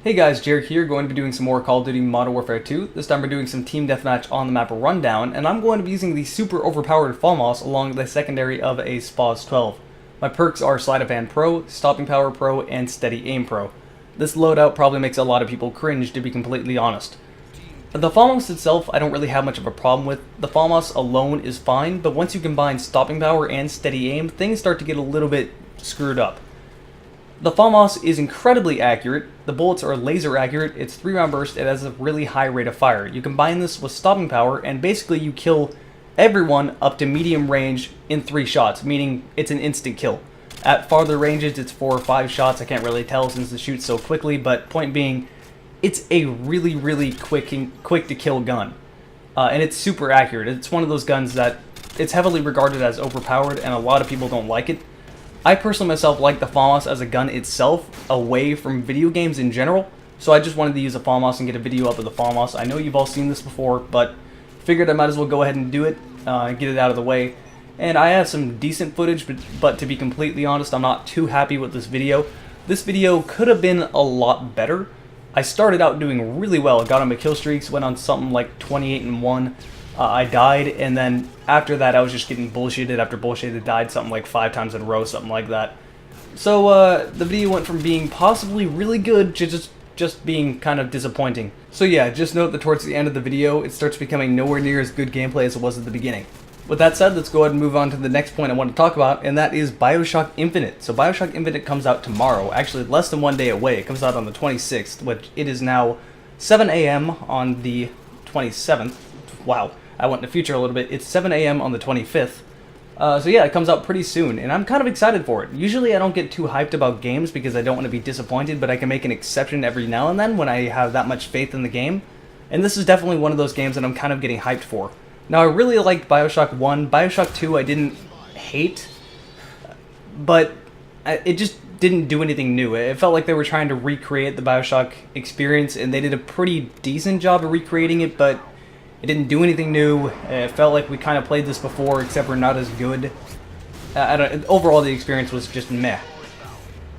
Hey guys, Jared here, going to be doing some more Call of Duty Modern Warfare 2. This time we're doing some team deathmatch on the map rundown, and I'm going to be using the super overpowered Famas along the secondary of a SPAS 12. My perks are Sleight of Hand Pro, Stopping Power Pro, and Steady Aim Pro. This loadout probably makes a lot of people cringe, to be completely honest. The Famas itself, I don't really have much of a problem with. The Famas alone is fine, but once you combine Stopping Power and Steady Aim, things start to get a little bit screwed up. The Famas is incredibly accurate, the bullets are laser accurate, it's 3-round burst, it has a really high rate of fire. You combine this with Stopping Power, and basically you kill everyone up to medium range in 3 shots, meaning it's an instant kill. At farther ranges, it's 4 or 5 shots, I can't really tell since it shoots so quickly, but point being, it's a really quick to kill gun. And it's super accurate. It's one of those guns that it's heavily regarded as overpowered, and a lot of people don't like it. I personally myself like the Famas as a gun itself, away from video games in general, so I just wanted to use a Famas and get a video up of the Famas. I know you've all seen this before, but figured I might as well go ahead and do it, get it out of the way. And I have some decent footage, but to be completely honest, I'm not too happy with this video. This video could have been a lot better. I started out doing really well, got on my kill streaks, went on something like 28-1. I died, and then after that I was just getting bullshitted after bullshitted, died something like 5 times in a row, something like that. So the video went from being possibly really good to just being kind of disappointing. So yeah, just note that towards the end of the video it starts becoming nowhere near as good gameplay as it was at the beginning. With that said, let's go ahead and move on to the next point I want to talk about, and that is BioShock Infinite. So BioShock Infinite comes out tomorrow, actually less than 1 day away. It comes out on the 26th, which it is now 7 a.m. on the 27th. Wow. I went in the future a little bit. It's 7 a.m. on the 25th. So yeah, it comes out pretty soon, and I'm kind of excited for it. Usually I don't get too hyped about games because I don't want to be disappointed, but I can make an exception every now and then when I have that much faith in the game. And this is definitely one of those games that I'm kind of getting hyped for. Now, I really liked BioShock 1. BioShock 2 I didn't hate, but it just didn't do anything new. It felt like they were trying to recreate the BioShock experience, and they did a pretty decent job of recreating it, but it didn't do anything new. It felt like we kind of played this before, except we're not as good. Overall, the experience was just meh.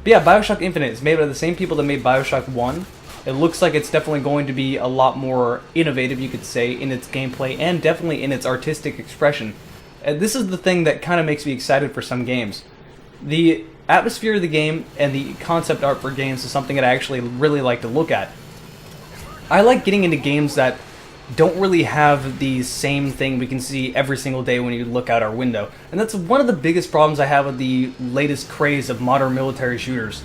But yeah, BioShock Infinite is made by the same people that made BioShock 1. It looks like it's definitely going to be a lot more innovative, you could say, in its gameplay and definitely in its artistic expression. This is the thing that kind of makes me excited for some games. The atmosphere of the game and the concept art for games is something that I actually really like to look at. I like getting into games that don't really have the same thing we can see every single day when you look out our window. And that's one of the biggest problems I have with the latest craze of modern military shooters.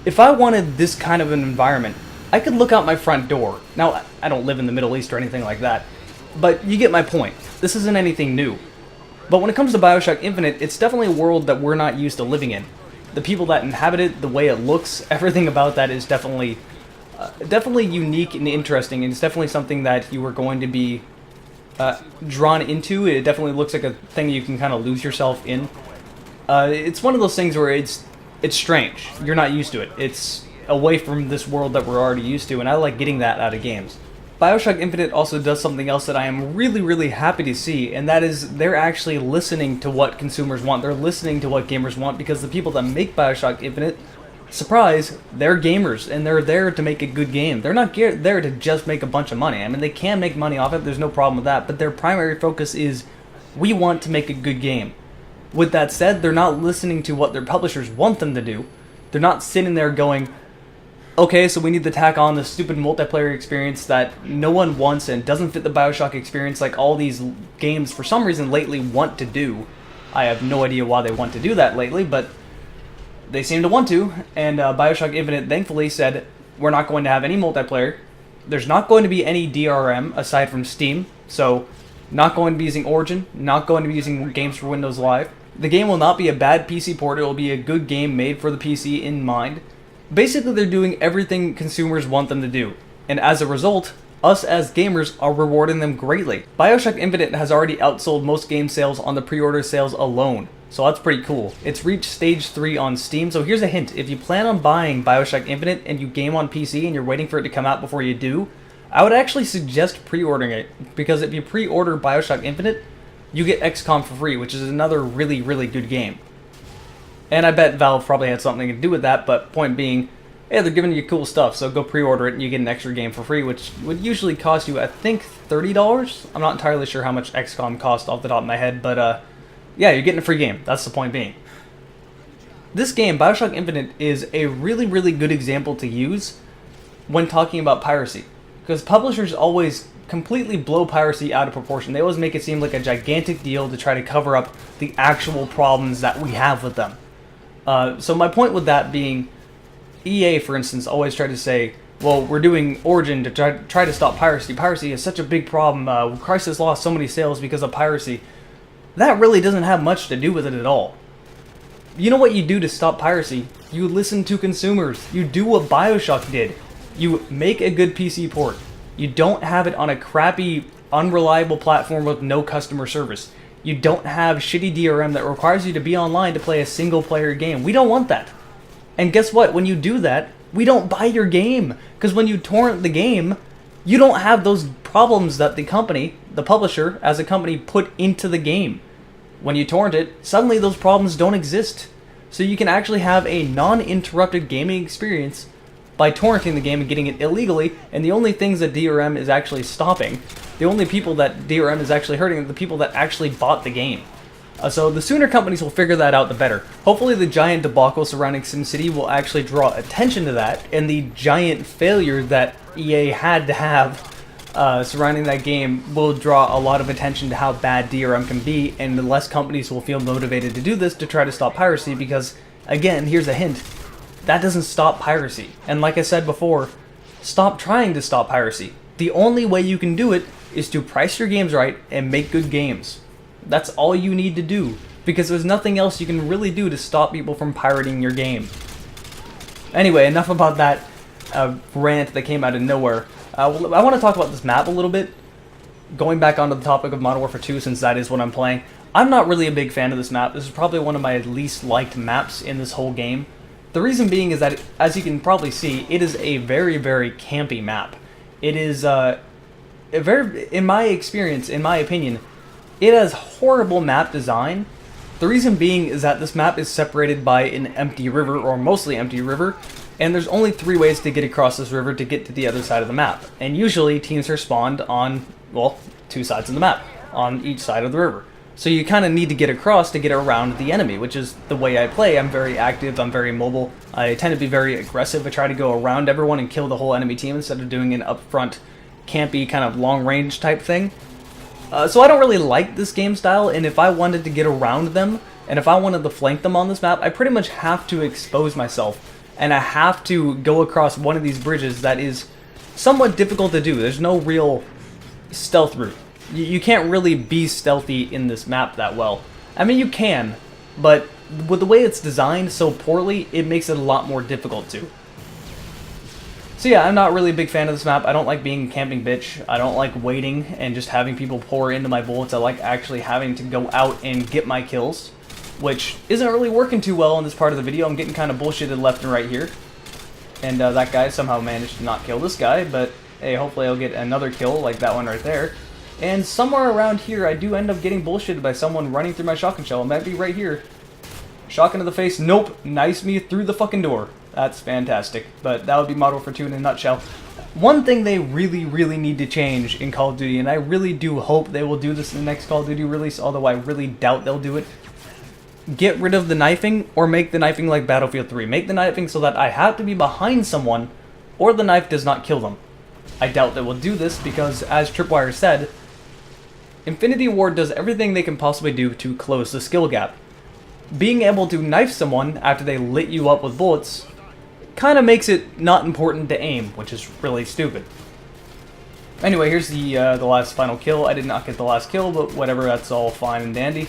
If I wanted this kind of an environment, I could look out my front door. Now, I don't live in the Middle East or anything like that, but you get my point. This isn't anything new. But when it comes to BioShock Infinite, it's definitely a world that we're not used to living in. The people that inhabit it, the way it looks, everything about that is definitely unique and interesting, and it's definitely something that you are going to be drawn into. It definitely looks like a thing you can kind of lose yourself in. It's one of those things where it's strange. You're not used to it. It's away from this world that we're already used to, and I like getting that out of games. BioShock Infinite also does something else that I am really happy to see, and that is they're actually listening to what consumers want. They're listening to what gamers want, because the people that make BioShock Infinite, surprise, they're gamers, and they're there to make a good game. They're not there to just make a bunch of money. I mean, they can make money off it, there's no problem with that, but their primary focus is, we want to make a good game. With that said, they're not listening to what their publishers want them to do. They're not sitting there going, okay, so we need to tack on this stupid multiplayer experience that no one wants and doesn't fit the BioShock experience like all these games for some reason lately want to do. I have no idea why they want to do that lately, but they seem to want to, and BioShock Infinite thankfully said, we're not going to have any multiplayer. There's not going to be any DRM aside from Steam, so not going to be using Origin, not going to be using games for Windows Live. The game will not be a bad PC port, it will be a good game made for the PC in mind. Basically, they're doing everything consumers want them to do, and as a result, us as gamers are rewarding them greatly. BioShock Infinite has already outsold most game sales on the pre-order sales alone, so that's pretty cool. It's reached stage 3 on Steam, so here's a hint. If you plan on buying BioShock Infinite and you game on PC and you're waiting for it to come out before you do, I would actually suggest pre-ordering it, because if you pre-order BioShock Infinite, you get XCOM for free, which is another really good game. And I bet Valve probably had something to do with that, but point being, hey, they're giving you cool stuff, so go pre-order it and you get an extra game for free, which would usually cost you, I think, $30. I'm not entirely sure how much XCOM cost off the top of my head, but yeah, you're getting a free game. That's the point being. This game, BioShock Infinite, is a really, really good example to use when talking about piracy. Because publishers always completely blow piracy out of proportion. They always make it seem like a gigantic deal to try to cover up the actual problems that we have with them. So my point with that being, EA, for instance, always tried to say, well, we're doing Origin to try to stop piracy. Piracy is such a big problem. Crysis lost so many sales because of piracy. That really doesn't have much to do with it at all. You know what you do to stop piracy? You listen to consumers. You do what BioShock did. You make a good PC port. You don't have it on a crappy, unreliable platform with no customer service. You don't have shitty DRM that requires you to be online to play a single-player game. We don't want that. And guess what? When you do that, we don't buy your game. Because when you torrent the game, you don't have those problems that the company, the publisher, as a company, put into the game. When you torrent it, suddenly those problems don't exist. So you can actually have a non-interrupted gaming experience by torrenting the game and getting it illegally, and the only things that DRM is actually stopping, the only people that DRM is actually hurting are the people that actually bought the game. So the sooner companies will figure that out, the better. Hopefully the giant debacle surrounding SimCity will actually draw attention to that, and the giant failure that EA had to have surrounding that game will draw a lot of attention to how bad DRM can be, and the less companies will feel motivated to do this to try to stop piracy, because, again, here's a hint, that doesn't stop piracy. And like I said before, stop trying to stop piracy. The only way you can do it is to price your games right and make good games. That's all you need to do, because there's nothing else you can really do to stop people from pirating your game. Anyway, enough about that rant that came out of nowhere. I want to talk about this map a little bit, going back onto the topic of Modern Warfare 2, since that is what I'm playing. I'm not really a big fan of this map. This is probably one of my least liked maps in this whole game. The reason being is that, as you can probably see, it is a very, very campy map. It is, in my experience, in my opinion, it has horrible map design. The reason being is that this map is separated by an empty river, or mostly empty river, and there's only 3 ways to get across this river to get to the other side of the map. And usually teams are spawned on, well, 2 sides of the map, on each side of the river. So you kind of need to get across to get around the enemy, which is the way I play. I'm very active, I'm very mobile, I tend to be very aggressive. I try to go around everyone and kill the whole enemy team instead of doing an upfront, campy, kind of long-range type thing. So I don't really like this game style, and if I wanted to get around them, and if I wanted to flank them on this map, I pretty much have to expose myself. And I have to go across one of these bridges that is somewhat difficult to do. There's no real stealth route. You can't really be stealthy in this map that well. I mean, you can, but with the way it's designed so poorly, it makes it a lot more difficult to. So yeah, I'm not really a big fan of this map. I don't like being a camping bitch. I don't like waiting and just having people pour into my bullets. I like actually having to go out and get my kills, which isn't really working too well in this part of the video. I'm getting kind of bullshitted left and right here. And that guy somehow managed to not kill this guy, but hey, hopefully I'll get another kill like that one right there. And somewhere around here, I do end up getting bullshitted by someone running through my shotgun shell. It might be right here. Shotgun to the face. Nope. Nice me through the fucking door. That's fantastic. But that would be Modern Warfare 2 in a nutshell. One thing they really, really need to change in Call of Duty, and I really do hope they will do this in the next Call of Duty release, although I really doubt they'll do it. Get rid of the knifing, or make the knifing like Battlefield 3. Make the knifing so that I have to be behind someone, or the knife does not kill them. I doubt they will do this because, as Tripwire said, Infinity Ward does everything they can possibly do to close the skill gap. Being able to knife someone after they lit you up with bullets kind of makes it not important to aim, which is really stupid. Anyway, here's the last final kill. I did not get the last kill, but whatever, that's all fine and dandy.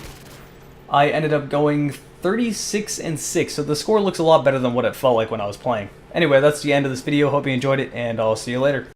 I ended up going 36-6, so the score looks a lot better than what it felt like when I was playing. Anyway, that's the end of this video. Hope you enjoyed it, and I'll see you later.